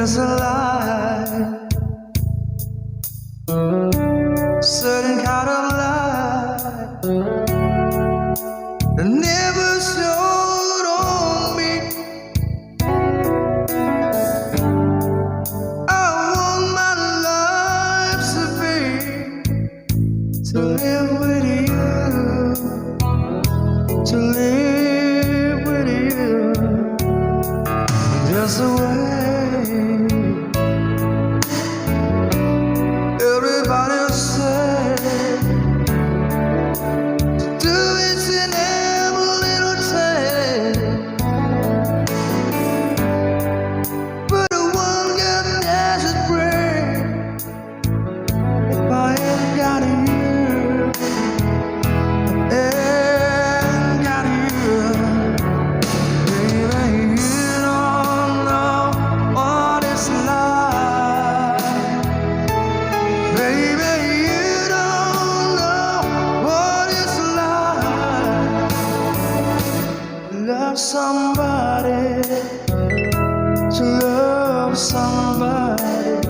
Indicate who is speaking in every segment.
Speaker 1: There's a light, certain kind of light that never showed on me. I want my life to live with you, to live with you. There's a way. Everybody said do it in every little thing, but the one God doesn't bring. If I ain't got you, ain't got you, baby, you don't know what it's like. Baby, you don't know what it's like to love somebody, to love somebody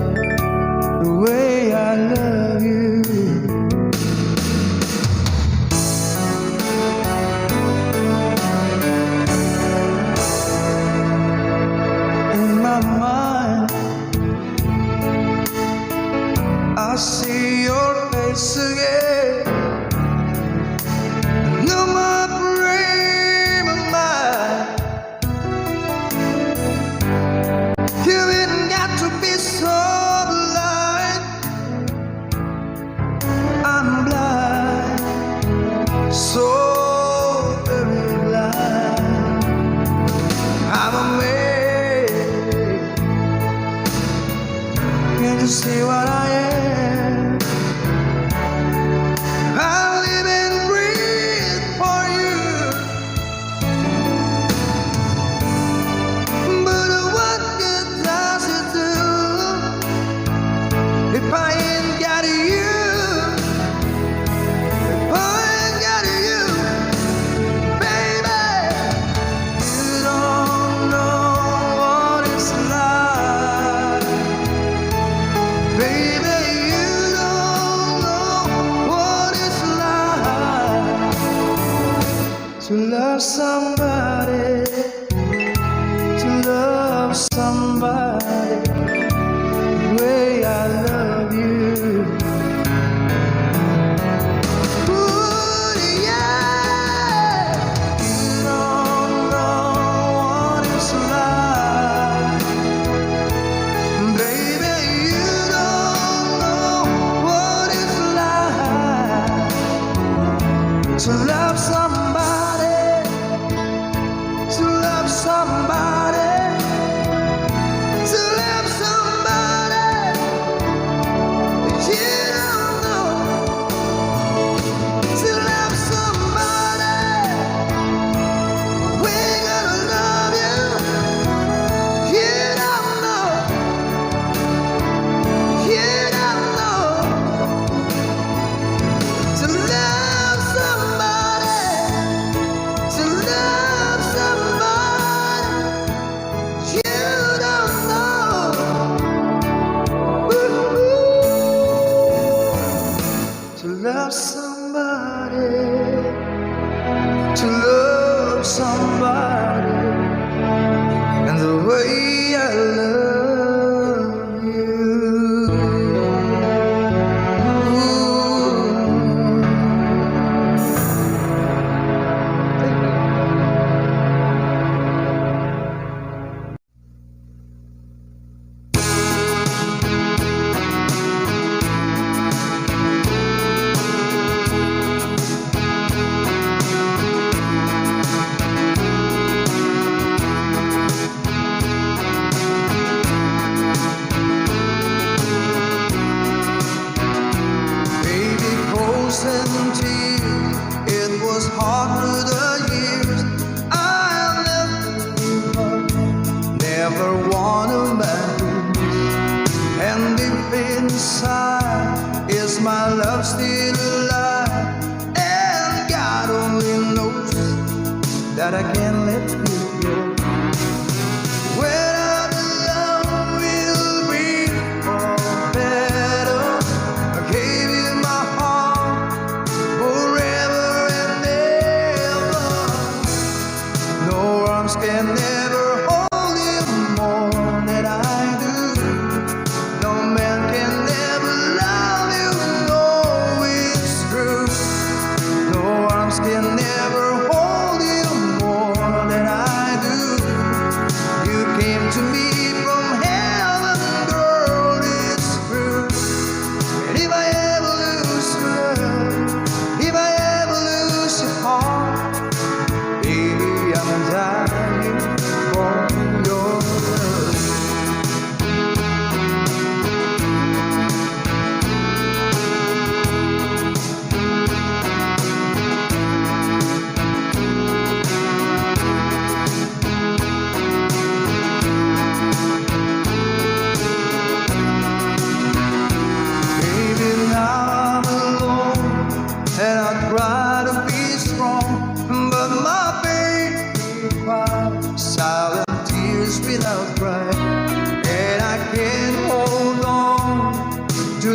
Speaker 1: the way I love you. In my mind, I see your face again. No more frame of mind. You ain't got to be so blind. I'm blind, so very blind. I'm amazed. Can't you see what I am? I live and breathe for you. But what good does it do if I ain't got you? If I ain't got you, baby, you don't know what it's like. Baby,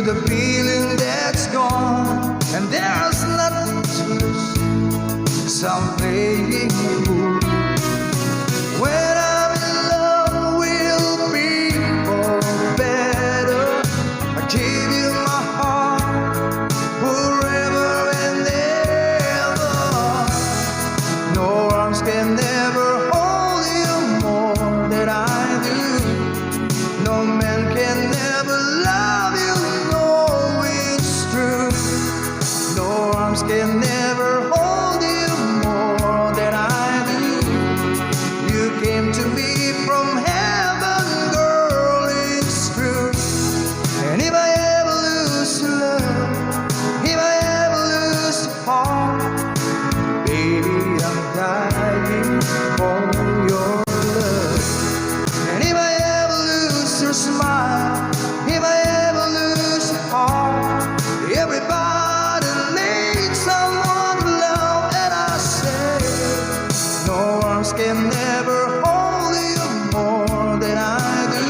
Speaker 1: the feeling that's gone, and there's nothing to lose. So I'm playing the fool. When I'm in love, we'll be for better. I give you my heart forever and ever. No arms can never hold you more than I do. No man can never love you, no, it's true. No arms can never hold you more than I do. You came to me from heaven, girl, it's true. And if I ever lose your love, if I ever lose your heart, baby, I'm dying for your love. And if I ever lose your smile, if I ever lose your heart, everybody needs someone to love, and I say, no arms can never hold you more than I do.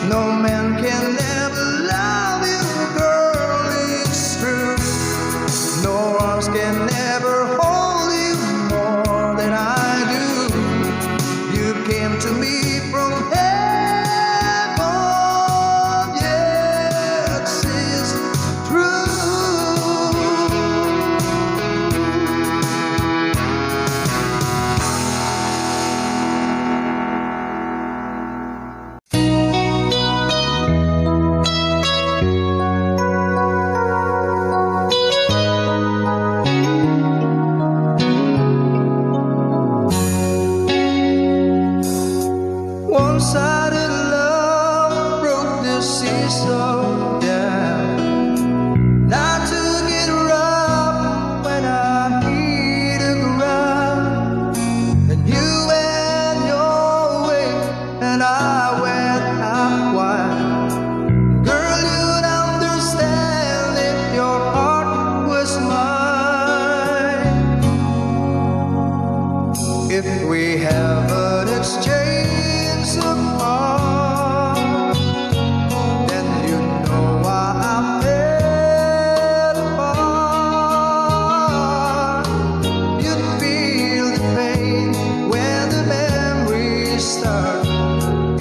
Speaker 1: No man can never love you, girl, it's true. No arms can never hold you more than I do. You came to me from heaven, yes, it's true. One-sided love broke the seesaw down. I took it rough when I hit the ground. And you went your way, and I went half wild. Girl, you'd understand if your heart was mine. If we haven't exchanged a heart, then you know why I fell apart. You'd feel the pain when the memories start.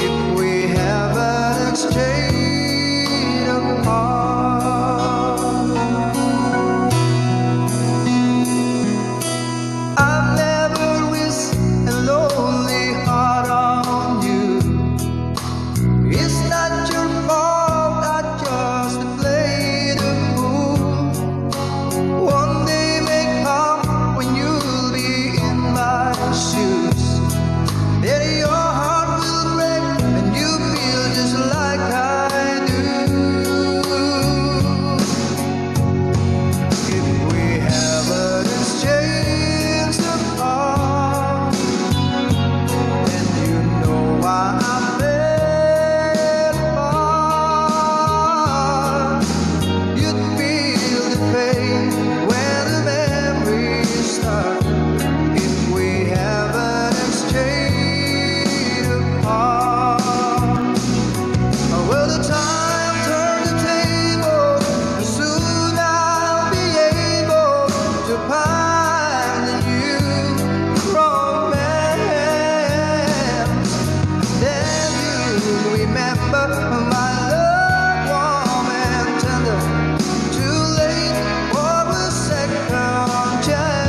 Speaker 1: If we haven't exchanged a heart, I've never wished a lonely heart on you. It's not your fault, I just played a fool. One day may come when you'll be in my shoes. Then your heart will break and you feel just like I do. If we haven't exchanged a heart, then you know why I fell apart. You'd feel the pain when the memories start. If we haven't exchanged a heart, well, the time turned the table, and soon I'll be able to find a new romance. Then you'll remember my love, warm and tender. Too late for a second chance.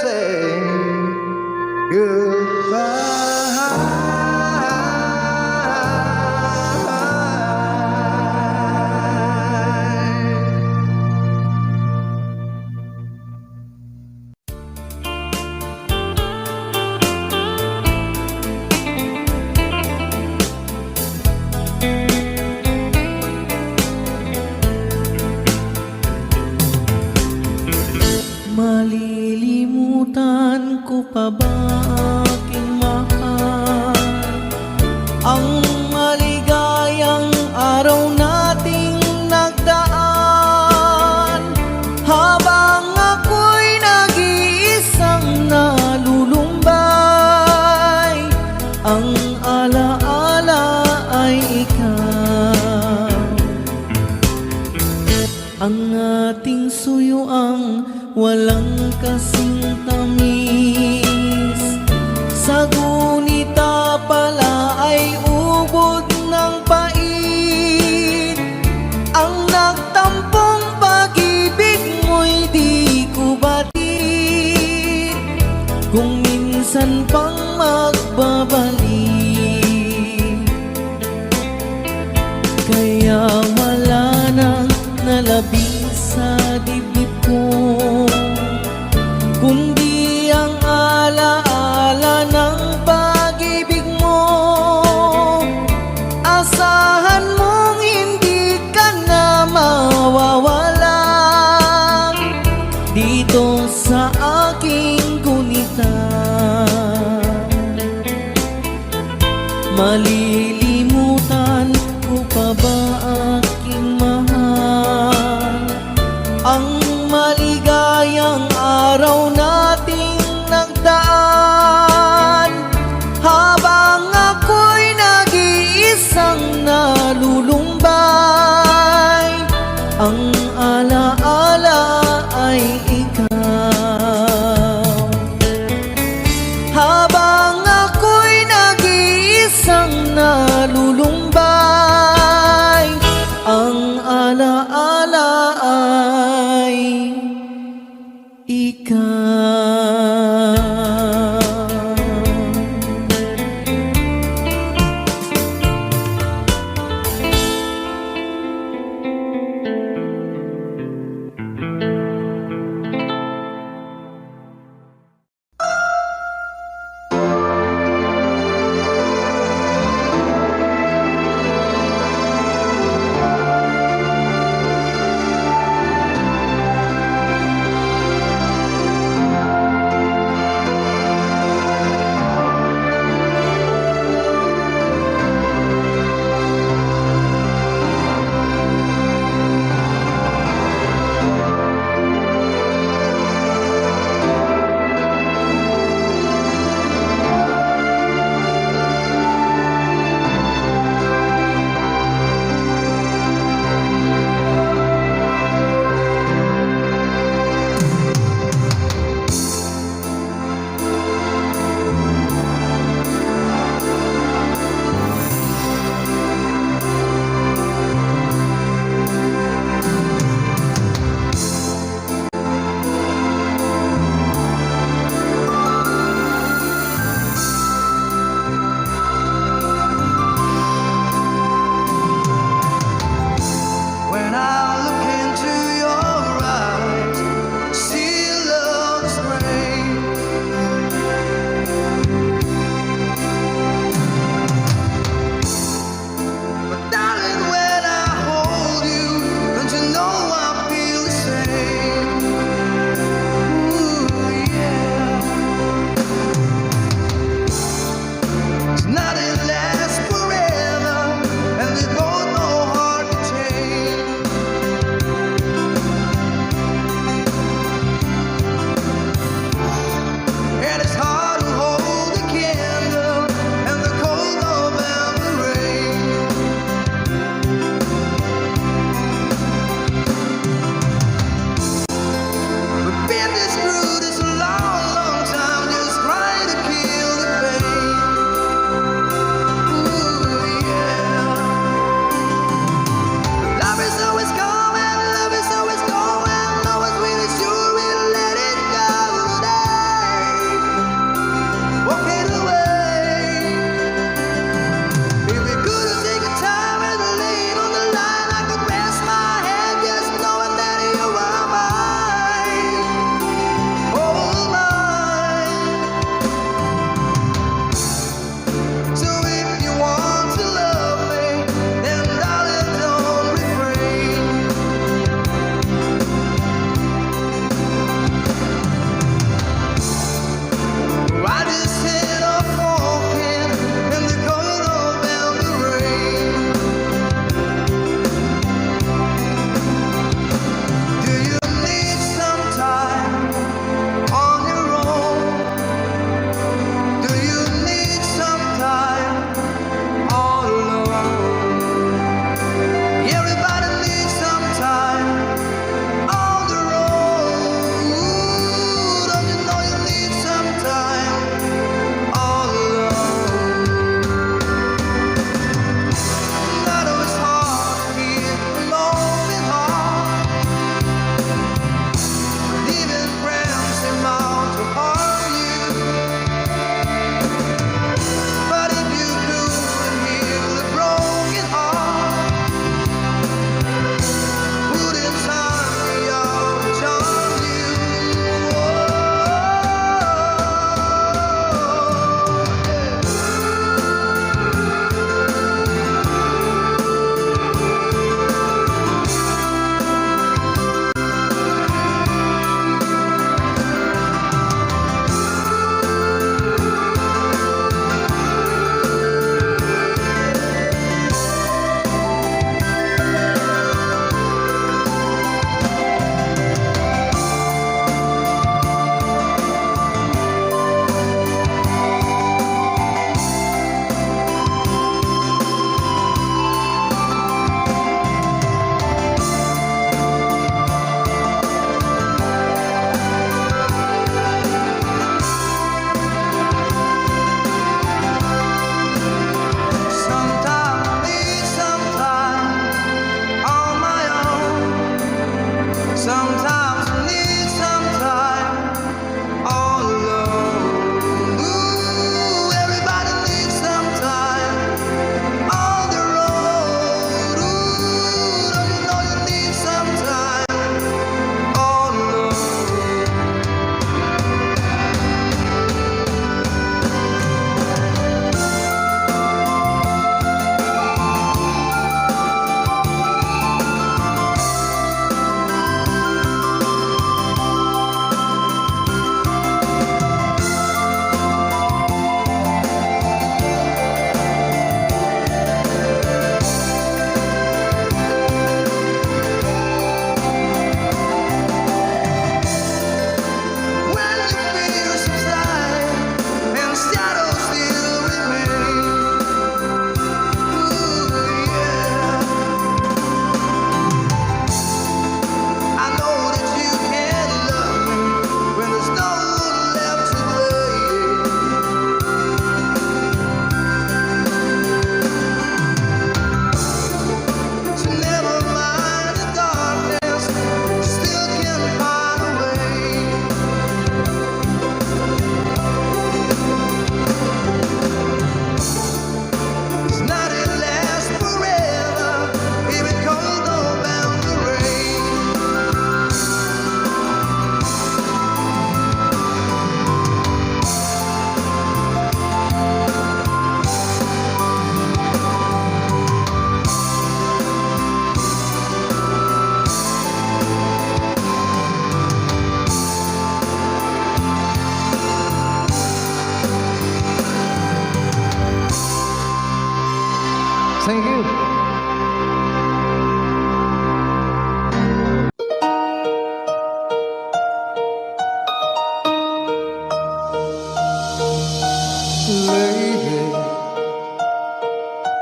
Speaker 1: say goodbye.
Speaker 2: Malilimutan ko pa ba aking mahal ang maligayang araw nating nagdaan, habang ako'y nag-iisang nalulumbay. Ang alaala ay ikaw, ang ating suyuang walang kasing tamis. Sa gunita pala ay ubod ng pait. Ang nagtampong pag-ibig mo'y di ko batid, kung minsan pang magbabalik. Kaya wala nang nalabing sa dibdib ko, kundi ang alaala ng pag-ibig mo. Asahan mong hindi ka na mawawala dito sa aking gunita. Malilimutan ko pa ba aking mahal ang maligayang araw nating nagdaan, habang ako'y nag-iisang nalulumbay. Ang alaala ay ikaw, habang ako'y nag-iisang nalulumbay. Ang alaala ay ikaw.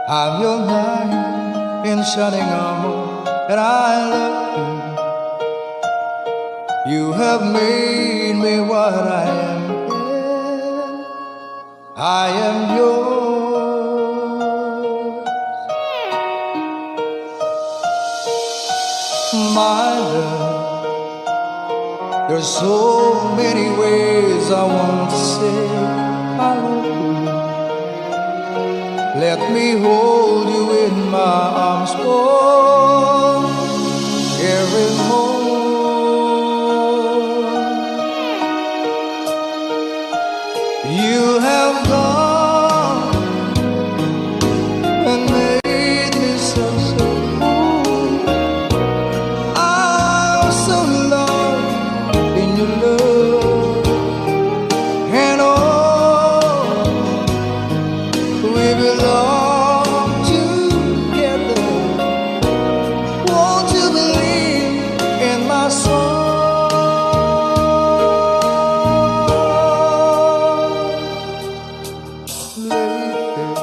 Speaker 1: I'm your knight in shining armor, and I love you. You have made me what I am. I am yours, my love. There's so many ways I want to say I love you. Let me hold you in my arms for every moment. You have gone and made me so cool. I'm so lost in your love, and oh, we belong together. Won't you believe in my song? Lately,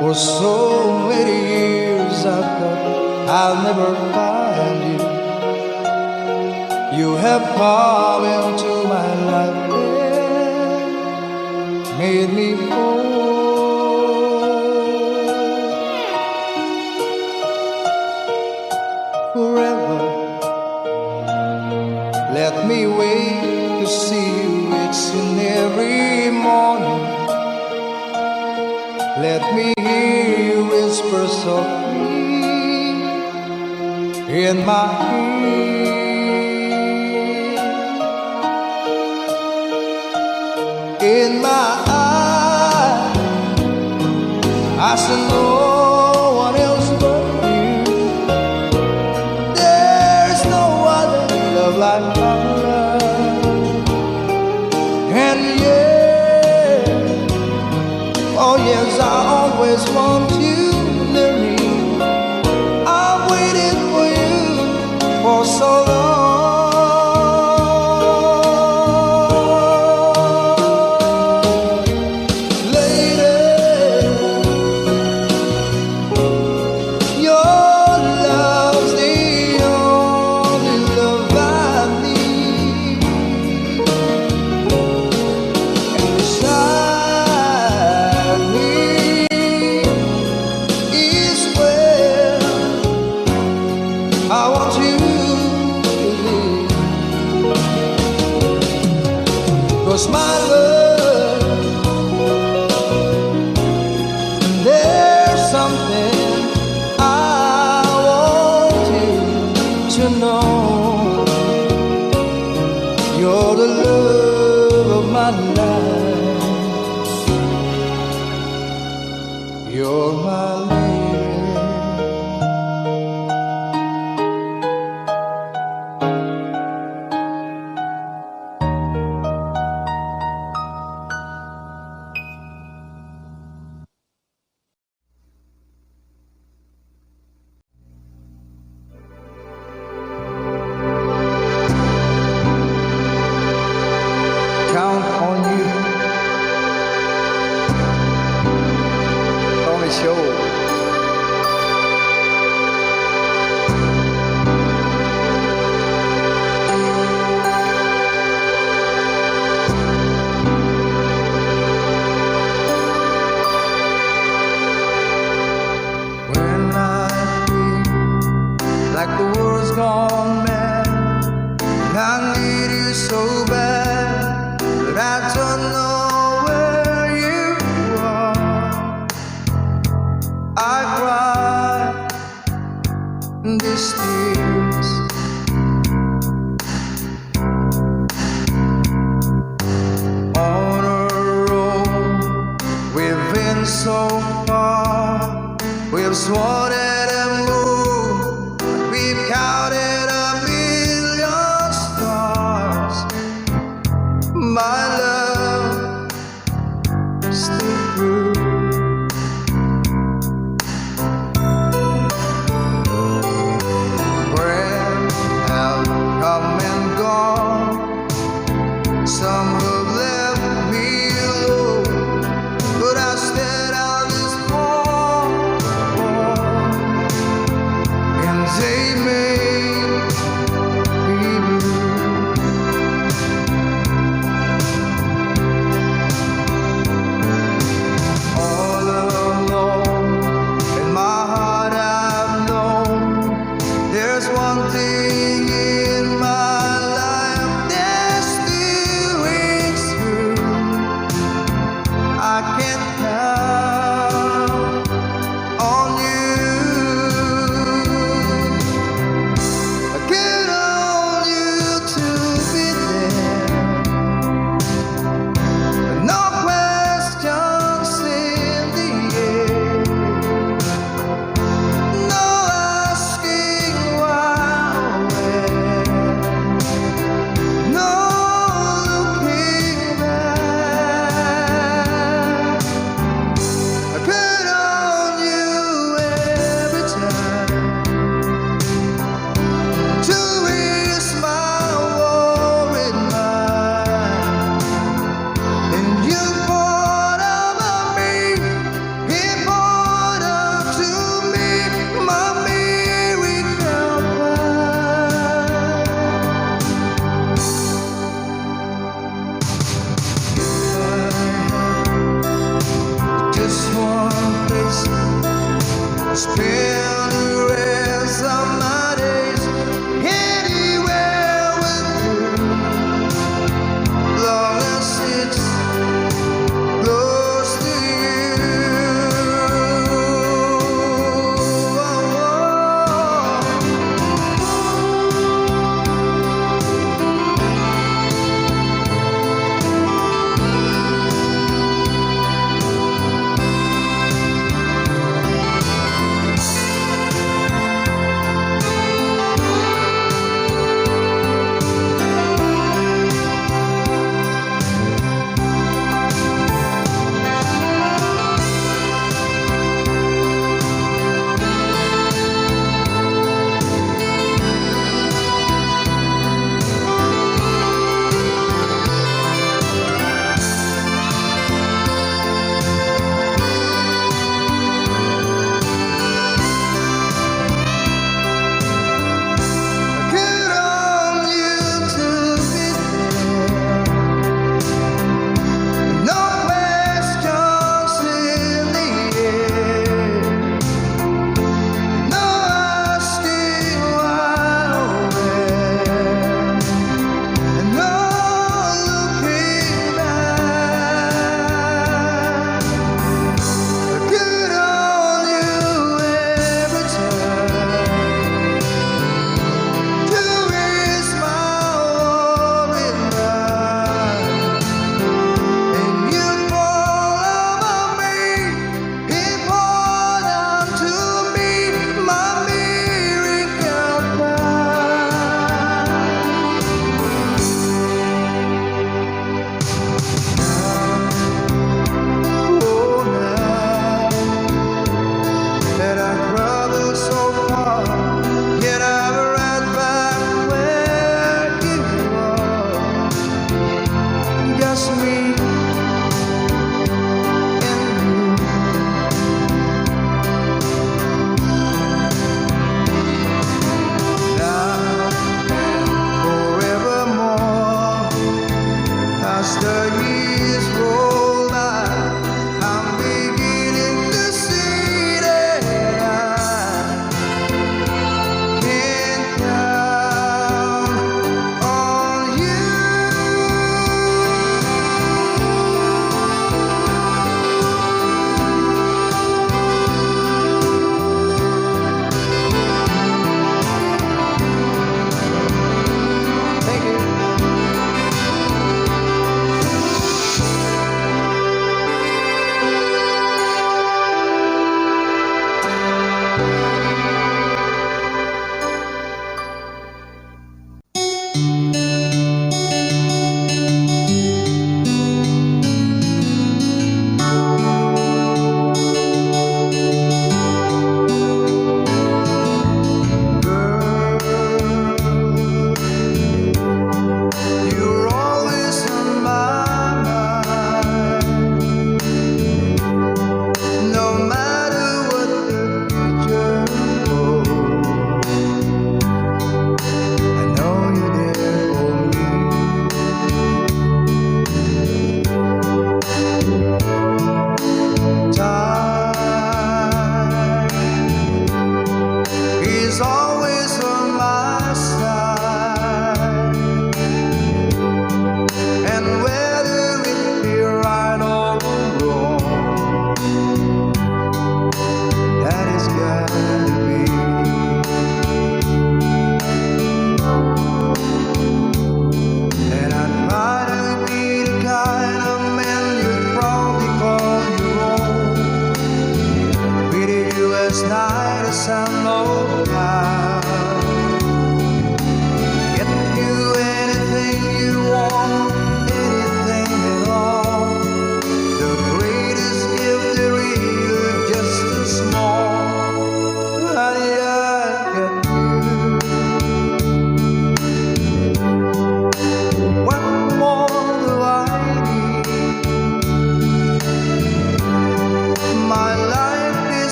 Speaker 1: for so many years I thought I'll never find you. You have come into my life and made me whole. Forever, let me wait to see you each and every morning. Let me hear you whisper softly in my ear. In my eyes, I see no one else but you. There's no other love like my love. And yeah, oh yes, I always want you near me. I've waited for you for so long. I want you to live, 'cause my love, there's something I want you to know. You're the love of my life. You're my lady. Count on you. On the show. When I feel like the world's gone mad, and I need you so bad, but I don't know where you are. I cry these tears on a road. We've been so far, we've sworn at a moon, we've counted a million stars. My love still true. Friends have come and gone, some have left me alone, but I stand out this morning.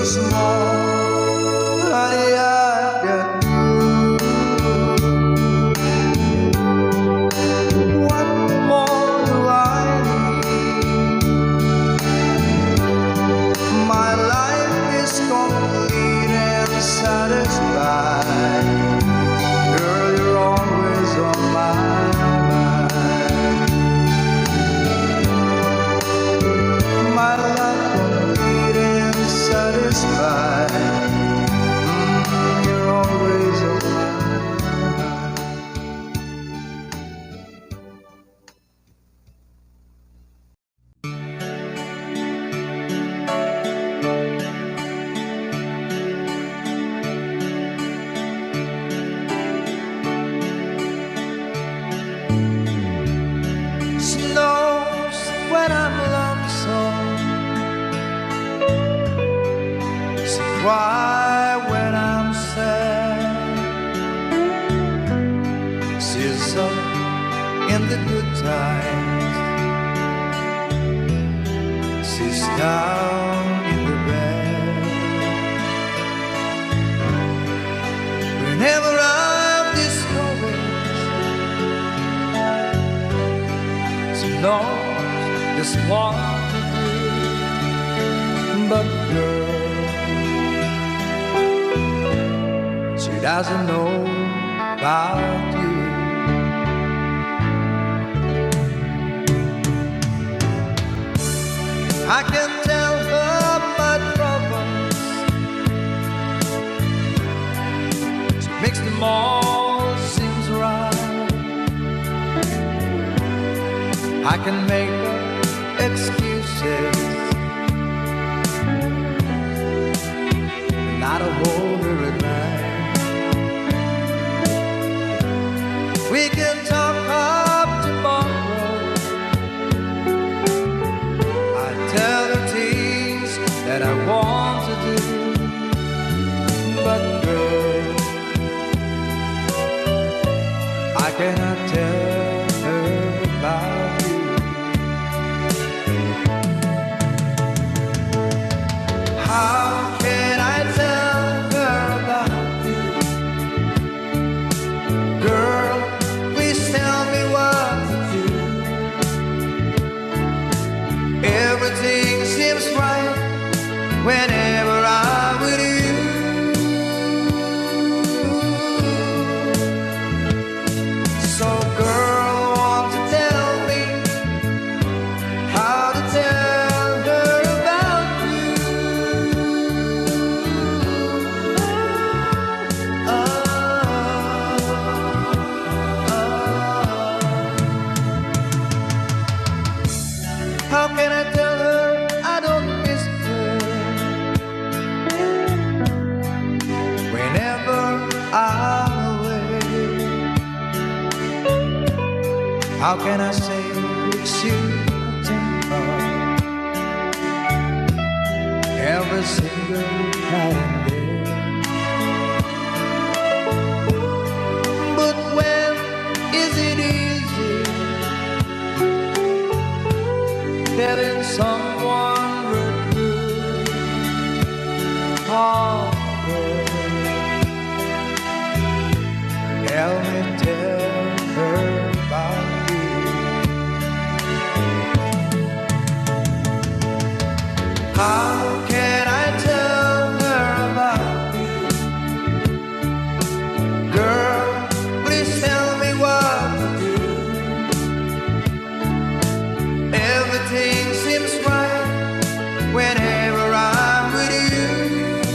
Speaker 1: small, honey, I've got you. What more do I need? My life is complete and satisfied. Girl, you're always on my mind. My life complete and satisfied. You're always on my mind. Snows when I'm lonesome, she cry when I'm sad. She's up in the good times, she's down in the bad. Whenever I'm discouraged, she knows just what to do. But girl, she doesn't know about you. I can tell her my troubles, she makes them all seems right. I can make her excuses, not a hold her at night. We can talk up tomorrow. I tell her things that I want to do. But girl, I cannot tell her about you. How can I tell her about you? Girl, please tell me what to do. Everything seems right whenever I'm with you. So girl, want to tell me how to tell her about you. How can I tell her I don't miss her whenever I'm away? How can I say she's temper every single night and day? But when is it easy telling someone we're good? Oh, girl, help me tell her about you. How can I tell her about you? Girl, please tell me what to do. Everything seems right whenever I'm with you.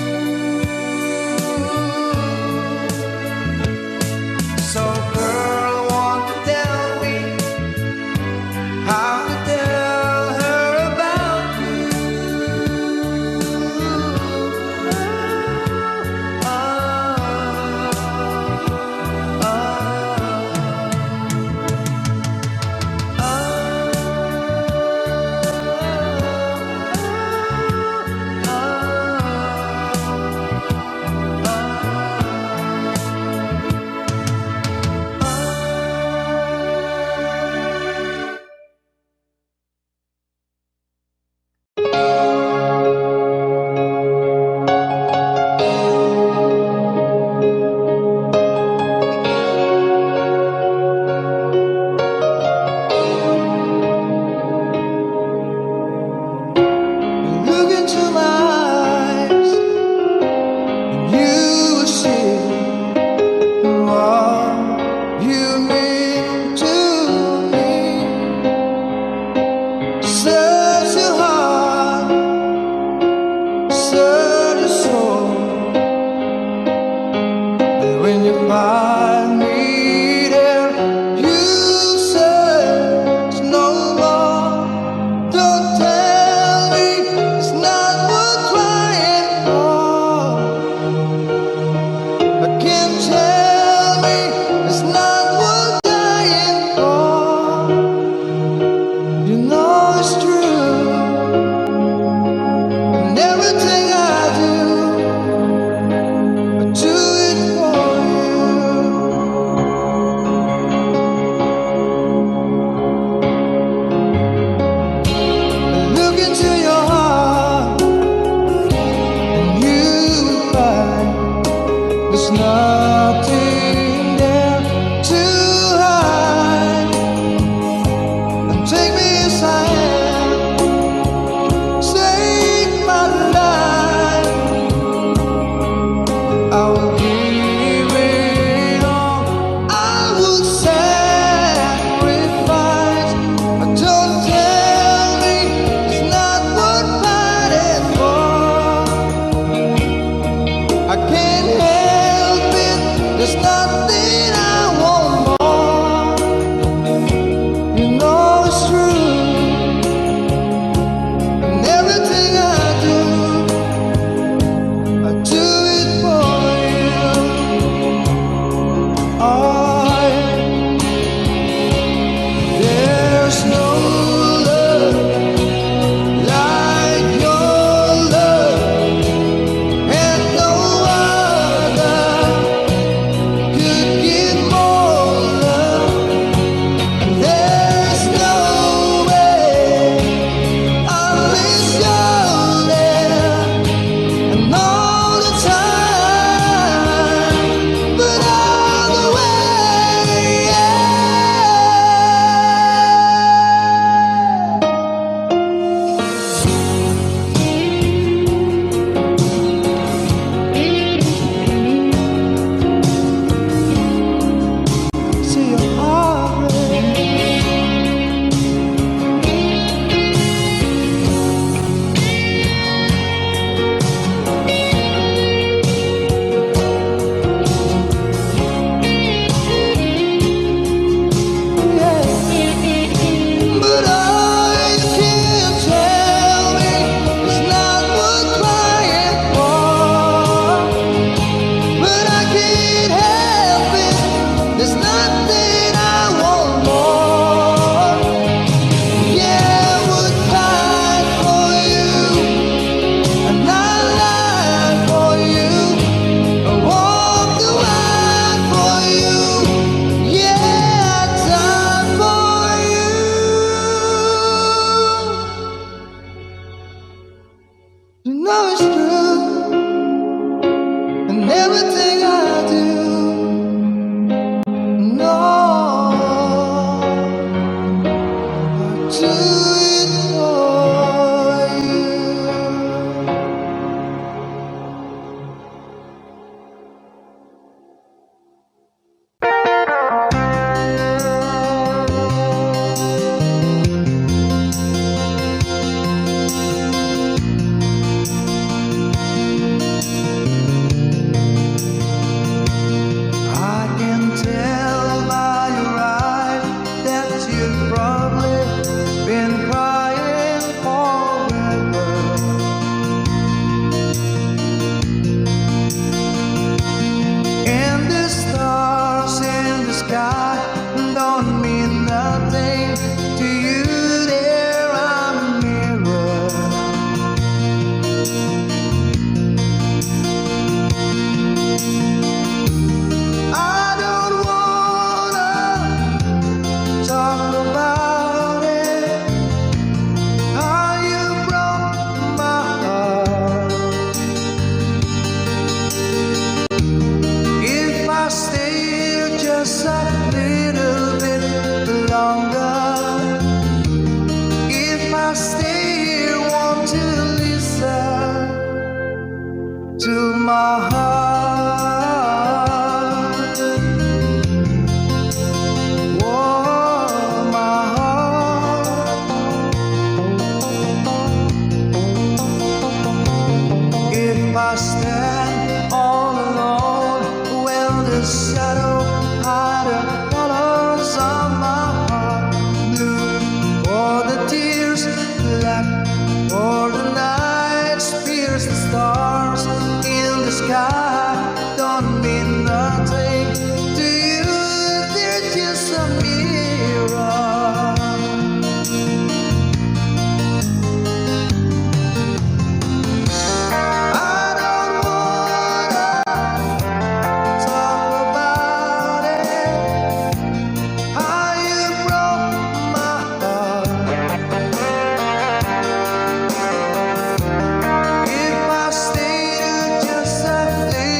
Speaker 1: There's nothing there to hide. And take me as I am, save my life. I will give it all, I would sacrifice. Don't tell me it's not worth fighting for. I can't help it, there's nothing I want more. You know it's true, and everything I do it for you. Oh, there's no love like your love, and no other could give more love. There's no way unless you're there, and all the time, but all the way, yeah. See your heart break. But I can't tell me it's not worth crying for. But I can't help it, there's nothing I want more. Yeah, I would fight for you, and I lie for you. I walk the line for you. Yeah, I die for you. You know it's true, and everything I do, no, I do it for you. I can tell by your eyes that you've probably been crying forever. And the stars in the sky don't mean nothing to you. They're a mirror. I don't wanna talk about it, how you broke my heart. If I stay here just a little bit longer, if I stay here, want to listen to my heart. Oh, my heart. If I stand all alone, well, the shadow hide the colors of my heart. Blue for the tears, black for the night, pierce the stars in the sky. Don't mean nothing to you, they're just a mirror. I don't wanna talk about it, how you broke my heart. If I stay just a little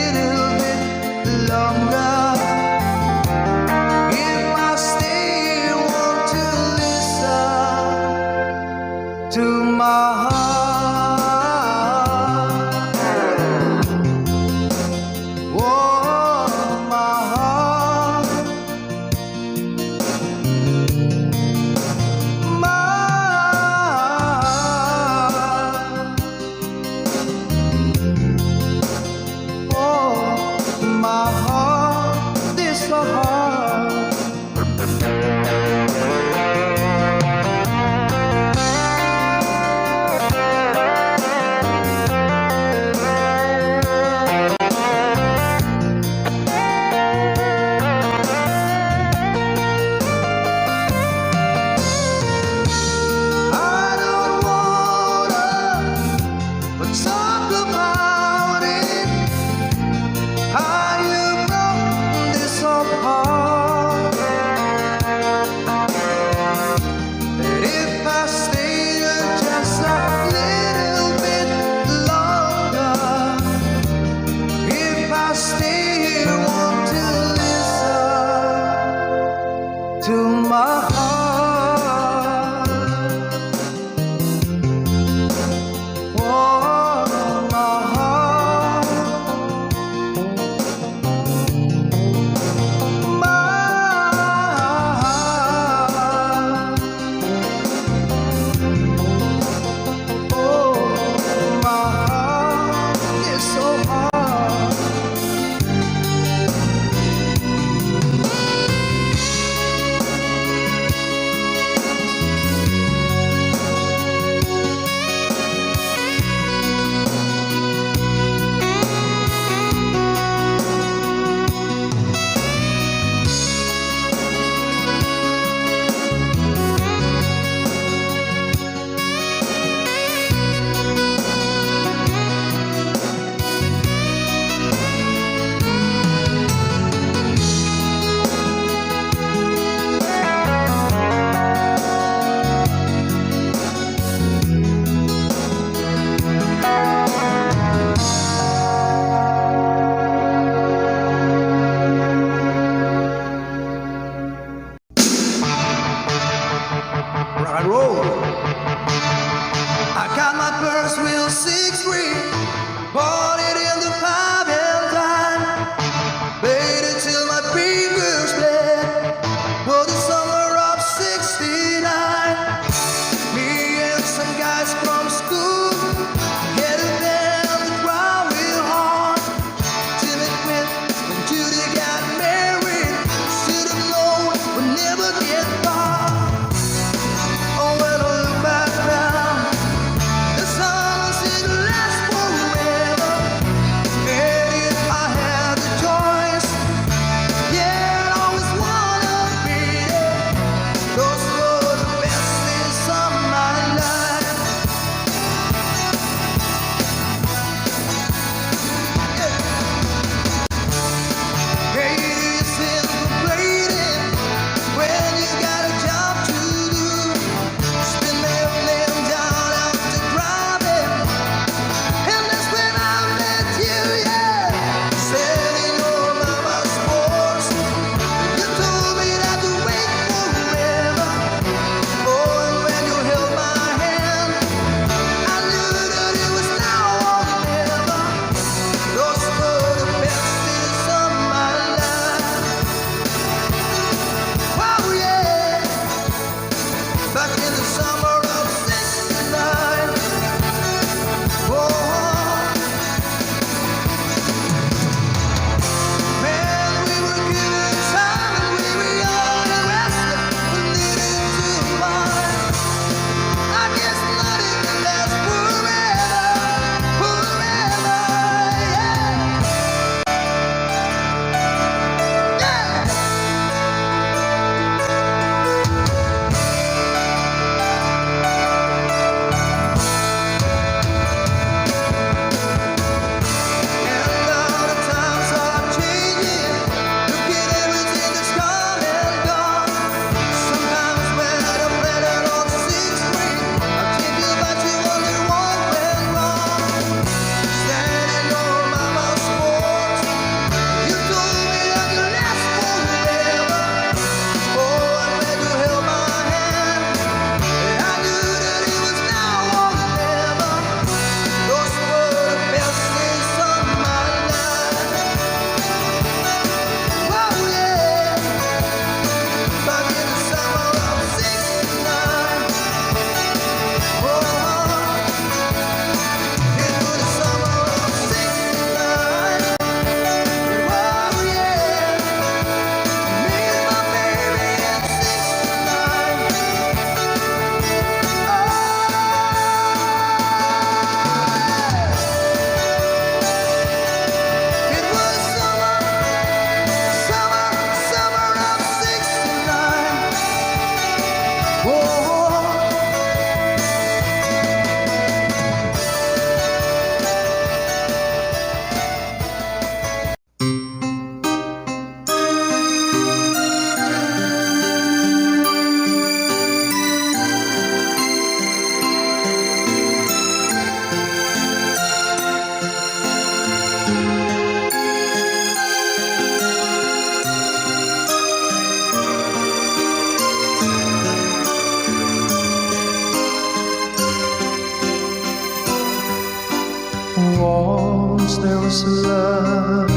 Speaker 1: once there was love.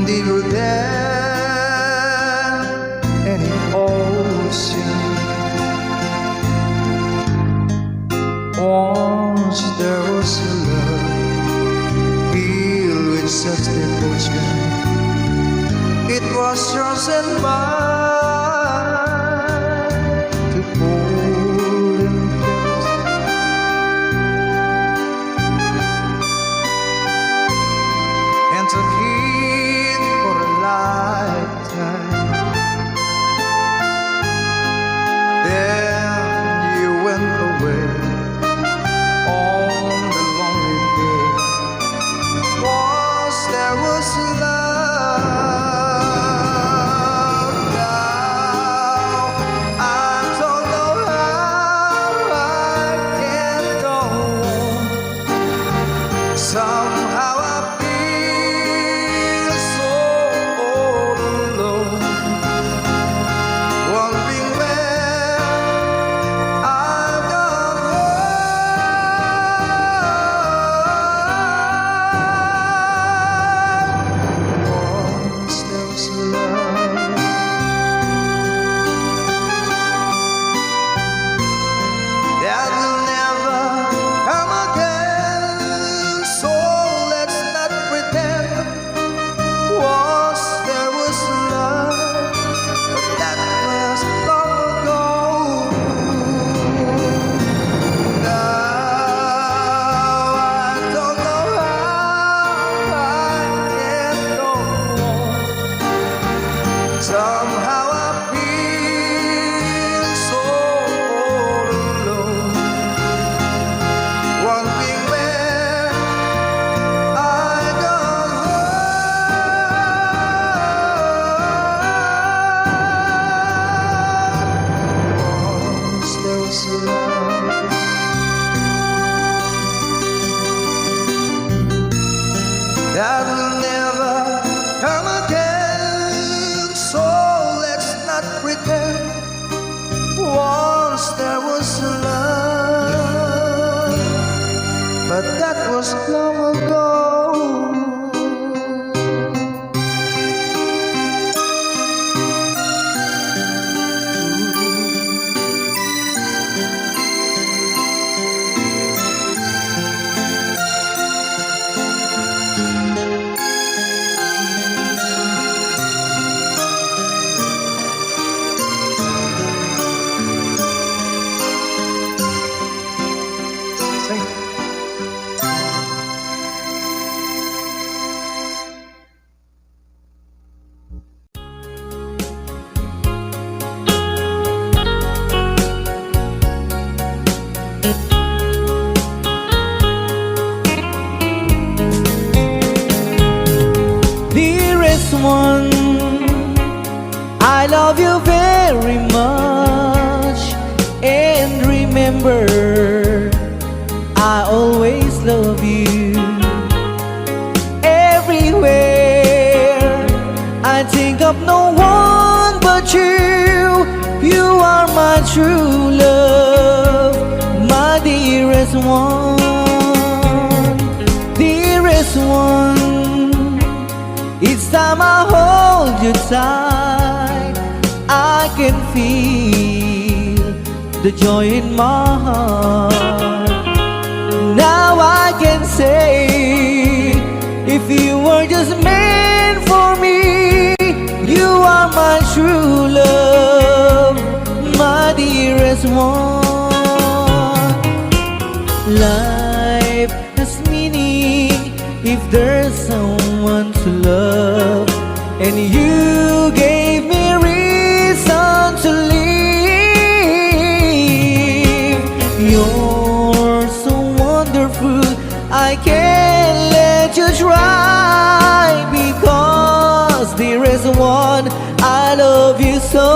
Speaker 1: Deeper than any ocean. Once there was a love filled with such devotion. It was yours and mine to hold and kiss. And to keep for a lifetime. Then you went away on the lonely day. Once there was love. Now I don't know how I can go on. Somehow I feel so all alone, wondering where I've gone wrong. Once there was love. That will never come again, so let's not pretend. Once there was love, but that was long ago. Now I don't know how I can go on. Somehow I feel so all alone, wondering where I gone wrong. Once there was love. That will never come again, so let's not pretend. Once there was love, but that was long ago. Sing.
Speaker 2: Dearest one, I love you very much. And remember, I always love you. Everywhere I think of no one but you. You are my true love, my dearest one. Dearest one, each time I hold you tight, I can feel the joy in my heart. Now I can say, if you were just meant for me, you are my true love, my dearest one. Life has meaning if there's someone to love, and you gave me reason to live. You're so wonderful, I can't let you try, because there is one, I love you so.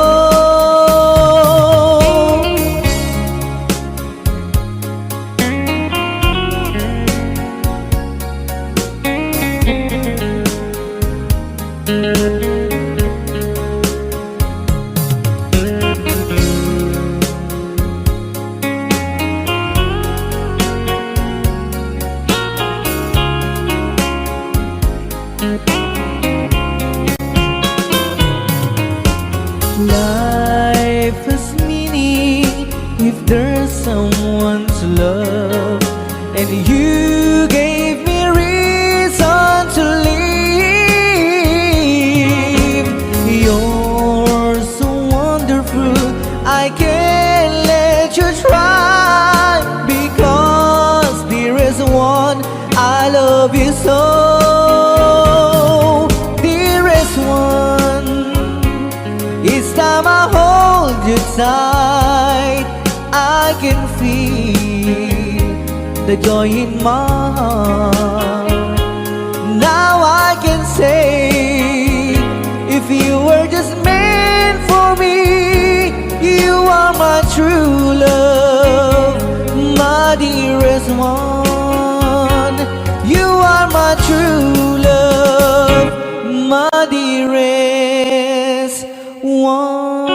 Speaker 2: You gave me reason to live. You're so wonderful, I can't let you try, because there is one I love you so. Dearest one, each time I hold you tight, I can feel the joy in my heart. Now I can say, if you were just meant for me, you are my true love, my dearest one. You are my true love, my dearest one.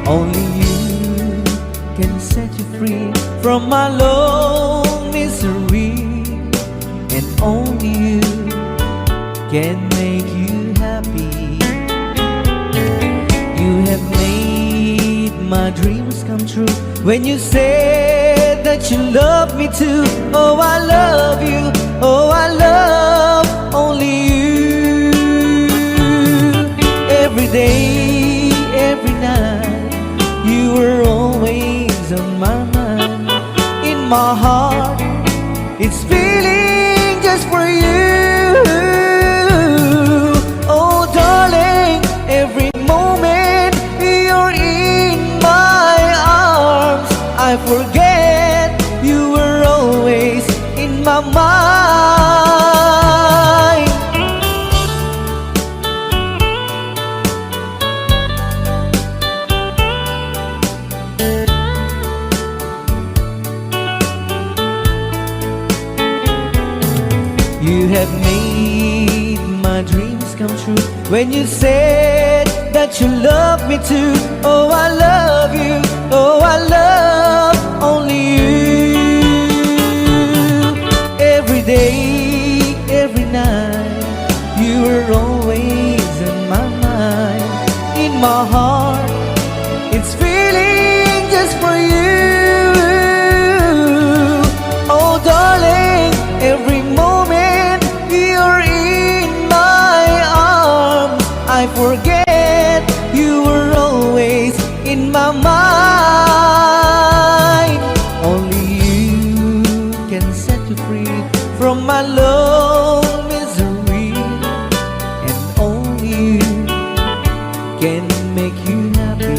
Speaker 2: Only you can set you free from my long misery, and only you can make you happy. You have made my dreams come true when you said that you love me too. Oh, I love you. Oh, I love only you. Every day, every night, you were always on my mind. In my heart, it's feeling just for you. Oh darling, every moment you're in my arms, I forget you were always in my mind. You have made my dreams come true when you said that you love me too. Oh, I love you. Oh, I love only you. Every day, every night, you were always in my mind. In my heart, it's feeling just for you. Oh darling, every moment you're in my arms, I forget you were always in my mind. Only you can set you free from my long misery, and only you can make you happy.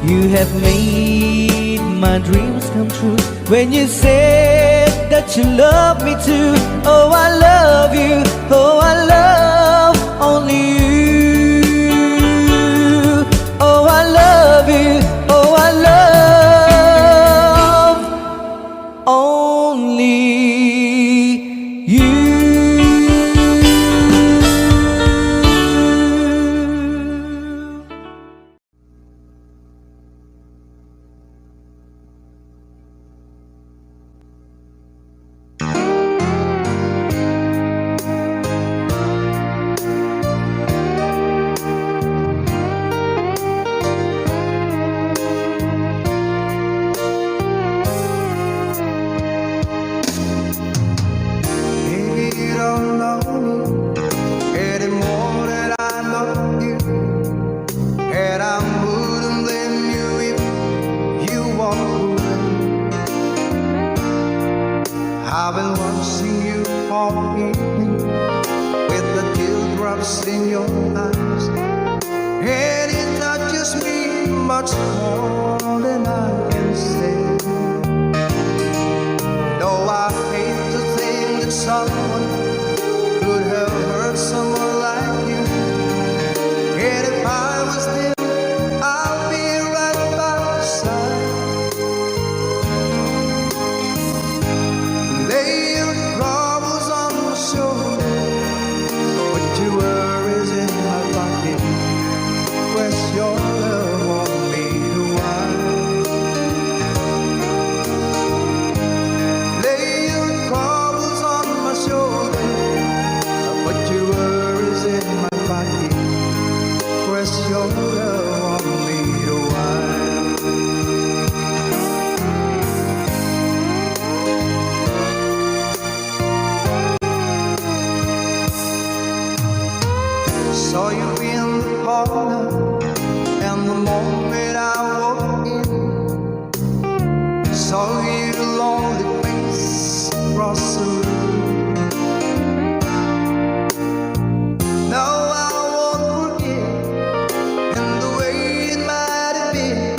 Speaker 2: You have made my dreams come true when you said that you love me too. Oh, I love you. Oh, I love only you. Oh, I love you. Oh, I love only you.
Speaker 1: Maybe you don't know me anymore than I know you, and I wouldn't blame you if you walk away. I've been watching you all evening with the teardrops in your eyes, and it touches me much more than I can say. Though I hate to think that someone could have hurt someone like you, and if I was there, I'll be right by your side. Lay your troubles on my shoulder, put your worries in my pocket, press your love on me to wine. Lay your troubles on Saw you in the parlor, and the moment I walked in, saw your lonely face across the room. No, I won't forget, and the way it might have been.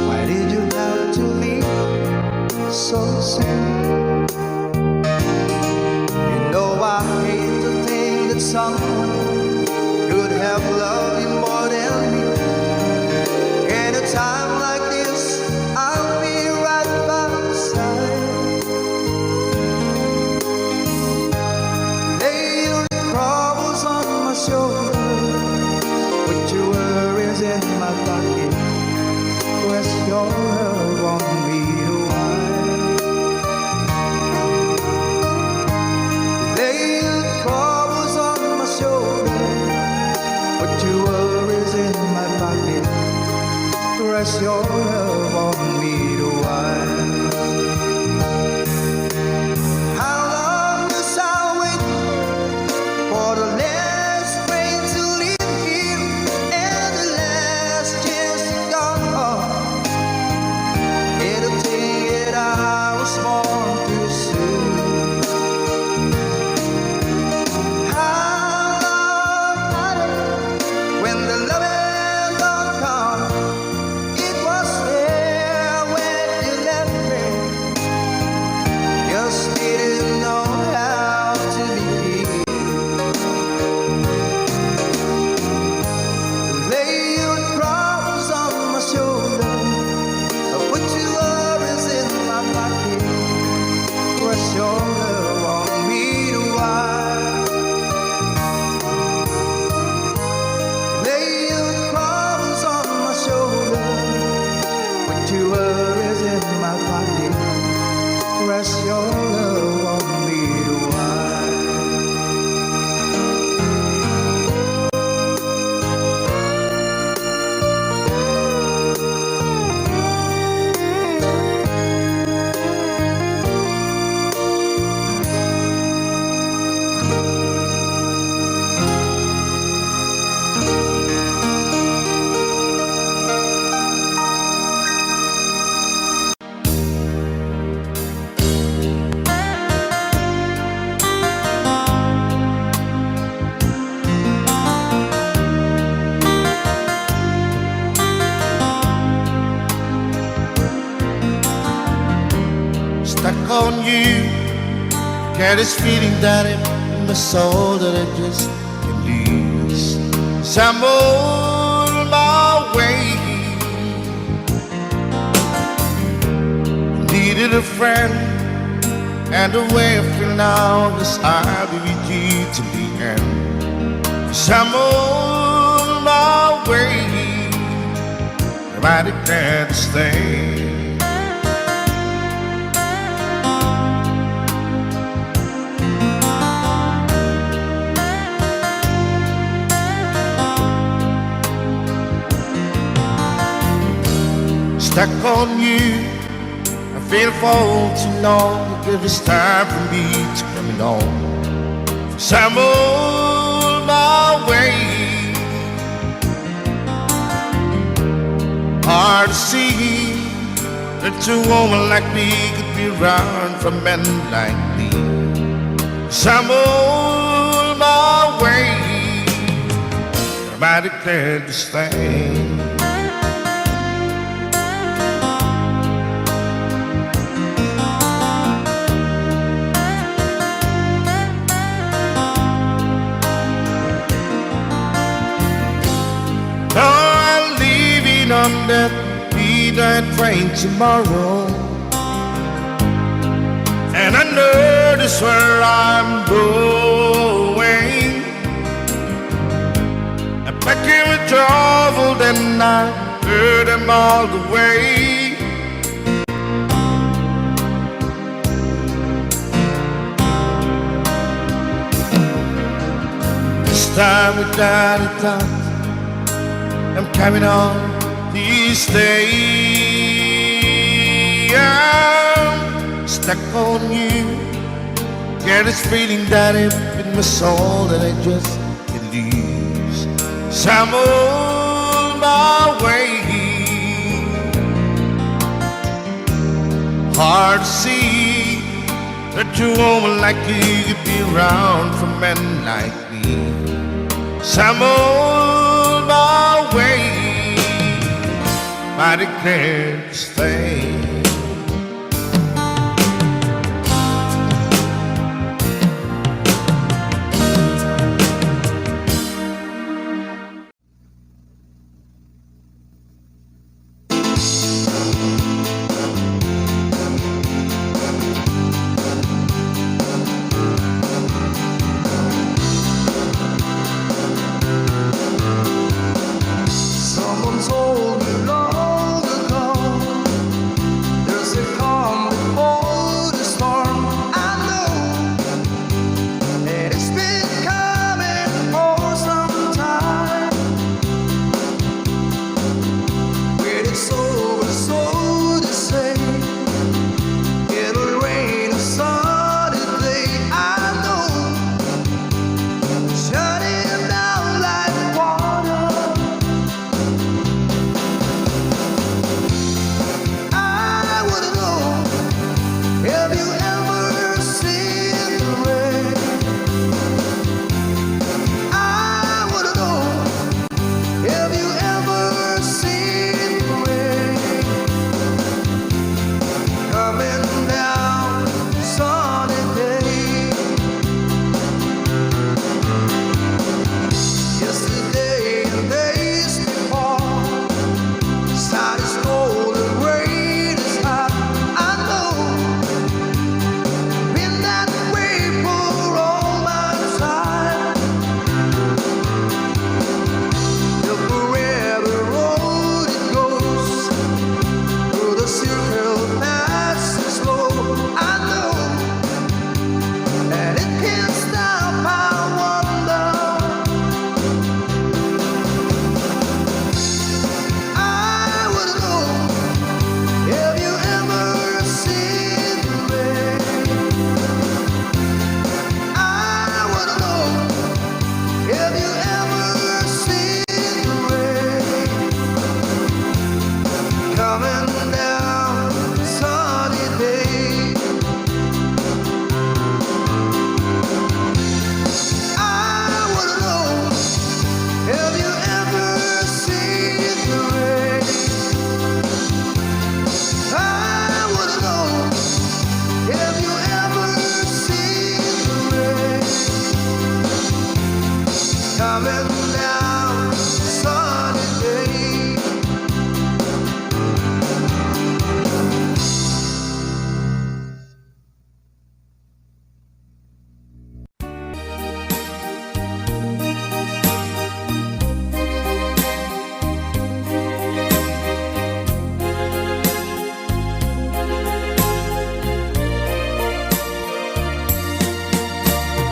Speaker 1: Why did you have to leave so soon? You know I hate to think that someone could have loved you more than me. At a time like this, I'll be right by your side. Lay your troubles on my shoulder, put your worries in my pocket, rest your love on me a while. Lay your troubles on my shoulder, put your worries in my pocket, rest your love on me a while. How long must I wait for the last train to leave here and the last chance to go? It'll take it I was born too soon. How long, honey, when the loving don't come? It was there when you left me. Just didn't know how to begin. Lay your troubles on my shoulder, put your worries in my pocket, rest your love on me a while. Lay your troubles on my shoulder, put your worries in my pocket, rest your love on me a while.
Speaker 3: Stuck on you, get this feeling that in my soul that I just can't lose. So I'm on my way. Needed a friend, and the way I feel now is I'll be with you till the end. So I'm on my way, and I declare to stay. Stuck on you, I feel for too long. Give it's time for me to come on. So I'm on my way. Hard to see that a woman like me could be around for men like me. So I'm on my way. I declared to stay. On that midnight train tomorrow, and I know this where I'm going. I pack in with travel, then I heard them all the way. This time without a doubt, I'm coming on these days. I'm stuck on you. Get this feeling that in my soul that I just these. I'm on my way. Hard to see that a woman like you could be around for men like me. I'm on my way. I declare this thing.
Speaker 1: Someone told me long ago there's a calm before the storm. I know, and it's been coming for some time. When it's over, so to say, it'll rain a sunny day. I know, shutting down like water. I wouldn't know if you ever seen the rain. I wouldn't know if you ever seen the rain coming down sunny day. Yesterday and days before, sun is cold and rain is hot. I know, been that way for all my time. The forever road it goes, through the circle passing slow. I know, and it can't stop. I wonder. I wouldn't know if you ever seen the rain. I wouldn't know if you ever seen the rain coming down sunny day. I wouldn't know if you ever seen the rain. I wouldn't know if you ever seen the rain coming down sunny day.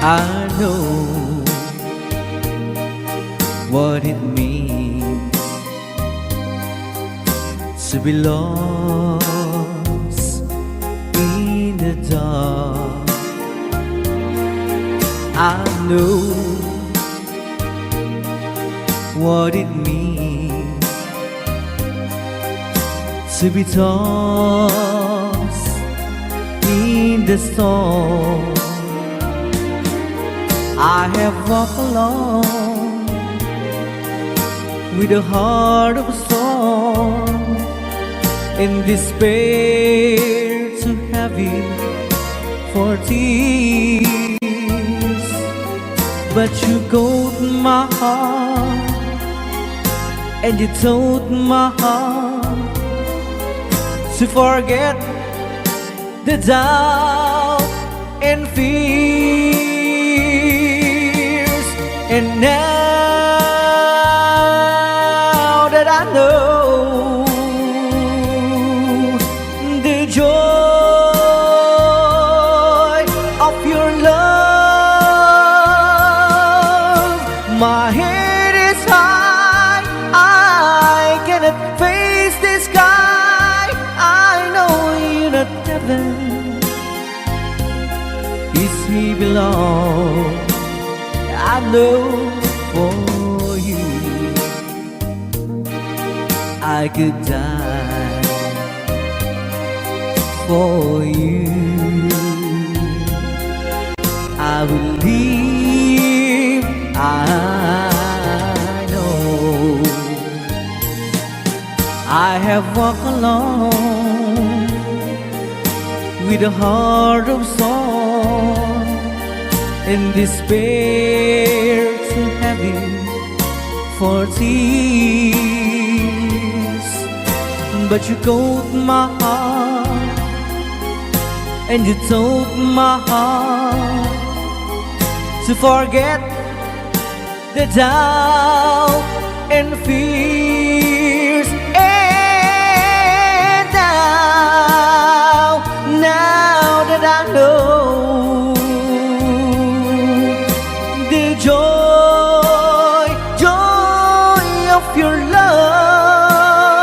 Speaker 2: I know what it means to be lost in the dark. I know what it means to be tossed in the storm. I have walked alone with a heart of stone, in despair too heavy for tears. But you caught my heart and you told my heart to forget the doubt and fears. And now that I know the joy of your love, my head is high, I cannot face the sky. I know you're not heaven, is he below. I know for you. I could die for you. I will leave, I know. I have walked alone with a heart of song and despair too heavy for tears. But you caught my heart and you told my heart to forget the doubt and fears. And now that I know the joy of your love,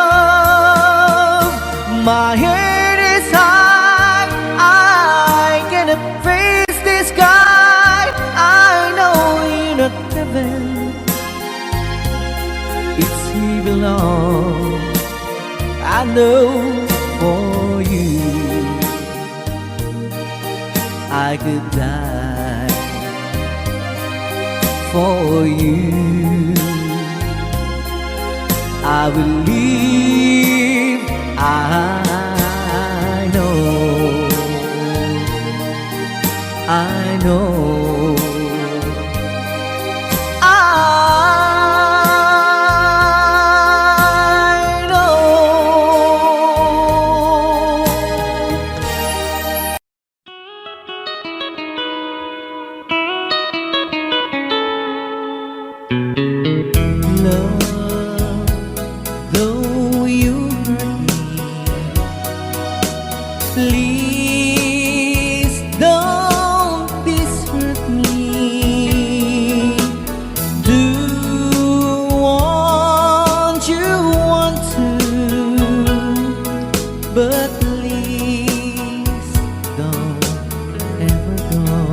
Speaker 2: my head is high, I cannot face the sky. I know in a heaven it's here belong. I know for you I could die for you. I will live, I know, I know, I know. Love, though you hurt me, please don't desert me. Do want you want to, but please don't ever go.